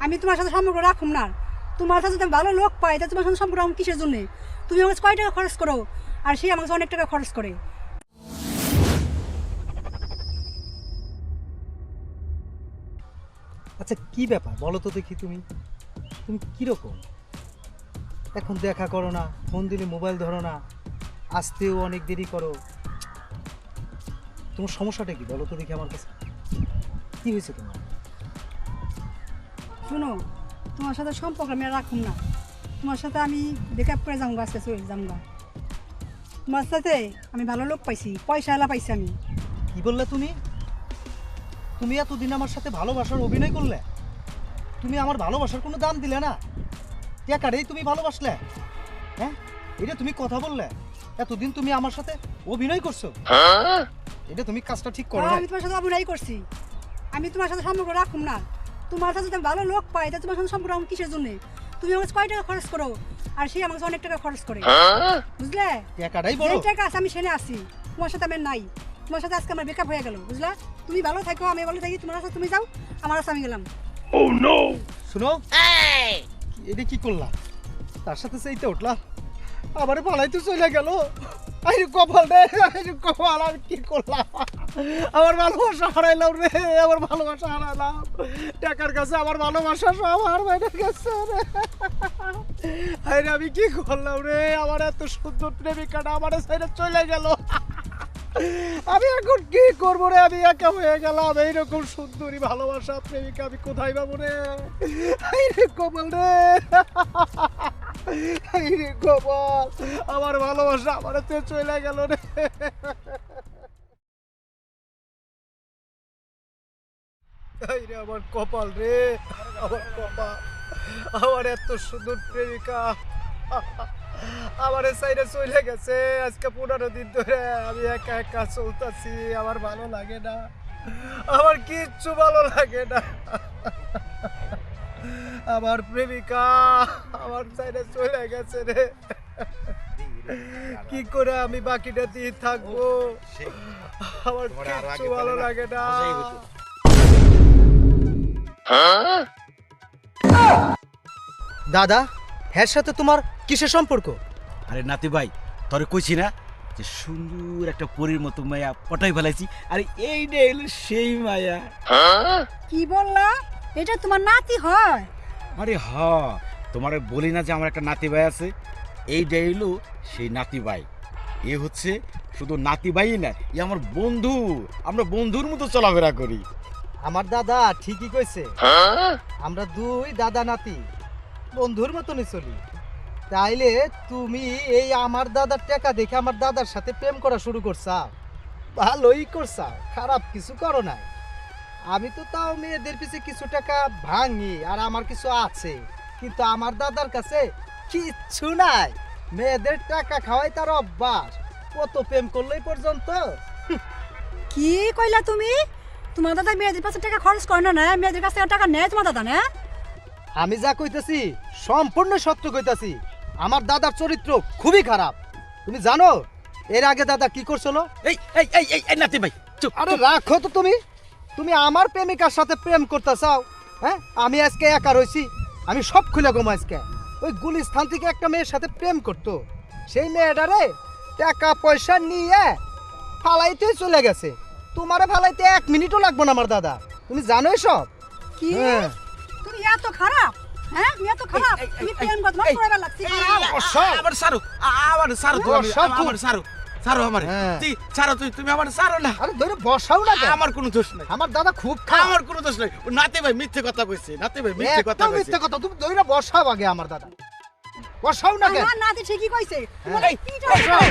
আমি তোমার সাথে সম্পর্ক রাখুম না। তোমার সাথে যদি ভালো লোক পাই তা তোমার সাথে সম্পর্ক রাখুম কিসের জন্যে? তুমি আমাকে কয় টাকা খরচ করো আর সে আমাকে অনেক টাকা খরচ করে। আচ্ছা কি ব্যাপার বলো তো দেখি, তুমি তুমি কিরকম? এখন দেখা করো না, ফোন দিলে মোবাইল ধরো না, আসতেও অনেক দেরি করো। তোমার সমস্যাটা কি বলো তো দেখি আমার কাছে, কি হয়েছে তোমার? শোনো, তোমার সাথে সম্পর্ক আমি আর রাখুম না। তোমার সাথে আমি ব্রেকআপ করে যাবো, আজকে চলে যাবো। তোমার সাথে আমি ভালো লোক পাইছি, পয়সা এলা পাইছি আমি। কি বললে তুমি? তুমি এতদিন আমার সাথে ভালোবাসার অভিনয় করলে, তুমি আমার ভালোবাসার কোনো দাম দিলে না, টাকারেই তুমি ভালোবাসলে। হ্যাঁ, এটা তুমি কথা বললে? এতদিন তুমি আমার সাথে অভিনয় করছো, এটা তুমি কাজটা ঠিক করো না। আমি তোমার সাথে অভিনয় করছি, আমি তোমার সাথে সম্পর্ক রাখুম না। তোমার সাথে যদি ভালো লোক পাই তা তোমার সাথে সম্পর্ক রাখুম কিসের জন্য? তুমি আমাকে কয় টাকা খরচ করো আর সে আমাকে অনেক টাকা খরচ করে, বুঝলে? টাকাটাই বড়। এই টাকা আছে আমি সেনে আসি, তোমার সাথে আমি নাই। তোমার সাথে আজকে আমার ব্রেকআপ হয়ে গেল, বুঝলা? তুমি ভালো থাকো, আমি ভালো থাকি, তোমার সাথে তুমি যাও, আমার সাথে আমি গেলাম। Oh no! শুনো, এটা কি করলা? তার সাথে সেইতে উঠলা, আবার পালাইতে চলে গেল। আরে কপাল রে, আরে কপাল, আর কি করলাম? আমার ভালোবাসা হারাইলাম রে, আমার ভালোবাসা হারাইলাম। টাকার কাছে আমার ভালোবাসা সব হারাইতে গেছে রে। আরে আমি কি করলাম রে? আমার এত সুন্দর প্রেমিকাটা আমার ছেড়ে চলে গেল। আমি এখন কি করবো রে? আমি একা হয়ে গেলাম। এইরকম সুন্দরী ভালোবাসা প্রেমিকা আমি কোথায় পাবো রে? রে কপাল রে, রে কপাল, আমার ভালোবাসা আমার চলে গেল রে। রে আমার কপাল রে, আমার কপাল, আমার এত সুন্দর প্রেমিকা আমার সাইডে চলে গেছে। আজকে 15 দিন ধরে আমি একা একা চলতেছি, আমার ভালো লাগে না, আমার কিচ্ছু ভালো লাগে না। আমার প্রেমিকা আমার সাইডে চলে গেছে রে, কি করে আমি বাকিটা দিয়ে থাকবো? আমার কিচ্ছু ভালো লাগে না। দাদা, হ্যার সাথে তোমার কিসের সম্পর্ক? আরে নাতি ভাই, তোরে কইছি না যে সুন্দর একটা পরীর মতো মায়া পটাই ফেলাইছি, আরে এইটা হলো সেই মায়া। কি বললা? এটা তোমার নাতি হয়? আরে হ, তোমারে বলি না যে আমার একটা নাতি ভাই আছে, এইটা হলো সেই নাতি ভাই। এ হচ্ছে শুধু নাতি ভাই না, এ আমার বন্ধু, আমরা বন্ধুর মতো চলাফেরা করি। আমার দাদা ঠিকই কইছে, আমরা দুই দাদা নাতি বন্ধুর মতনই চলি। তাইলে তুমি এই আমার দাদার টাকা দেখে আমার দাদার সাথে প্রেম করা শুরু করছা? ভালোই করছা, খারাপ কিছু করো না। আমি তো তাও মেয়েদের পিছে কিছু টাকা ভাঙি, আর আমার কিছু আছে, কিন্তু আমার দাদার কাছে কিচ্ছু নাই। মেয়েদের টাকা খাওয়াই তার অভ্যাস, কত প্রেম করলেই পর্যন্ত। কি কইলা তুমি? তোমার দাদা মেয়েদের কাছে টাকা খরচ করে না? না, মেয়েদের কাছে টাকা নেয় তোমার দাদা? না, আমি যা কইতাছি সম্পূর্ণ সত্য কইতাছি। আমার দাদার চরিত্র খুবই খারাপ, তুমি জানো এর আগে দাদা কি করছিল? এই এই এই এই এই নাতি ভাই চুপ। আরে রাখো তো, তুমি তুমি আমার প্রেমিকার সাথে প্রেম করতে চাও? হ্যাঁ, আমি আজকে একা রইছি, আমি সব খুলে গম। আজকে ওই গুলিস্থান থেকে একটা মেয়ের সাথে প্রেম করতো, সেই মেয়েটারে টাকা পয়সা নিয়ে ফালাইতে চলে গেছে। তোমারে ফালাইতে 1 মিনিটও লাগবে না আমার দাদা, তুমি জানো সব। কি তুমি এত খারাপ? হ্যাঁ, তুমি এত খারাপ? তুমি প্রেম করতে মার করে লাগছি। আমার সারো, আমার সারো, আমার সারো, সারো আমার। জি সারো, তুমি আমার সারো না। আরে ধরে বসাও না কেন? আমার কোনো দোষ নাই, আমার দাদা খুব খারাপ। আমার কোনো দোষ নাই। ও নাতি ভাই মিথ্যে কথা কইছে, নাতি ভাই মিথ্যে কথা কইছে। মিথ্যে কথা? তুমি ধরে বসাও আগে আমার দাদা, বসাও না কেন? আমার নাতি ঠিকই কইছে। এই, বসাও।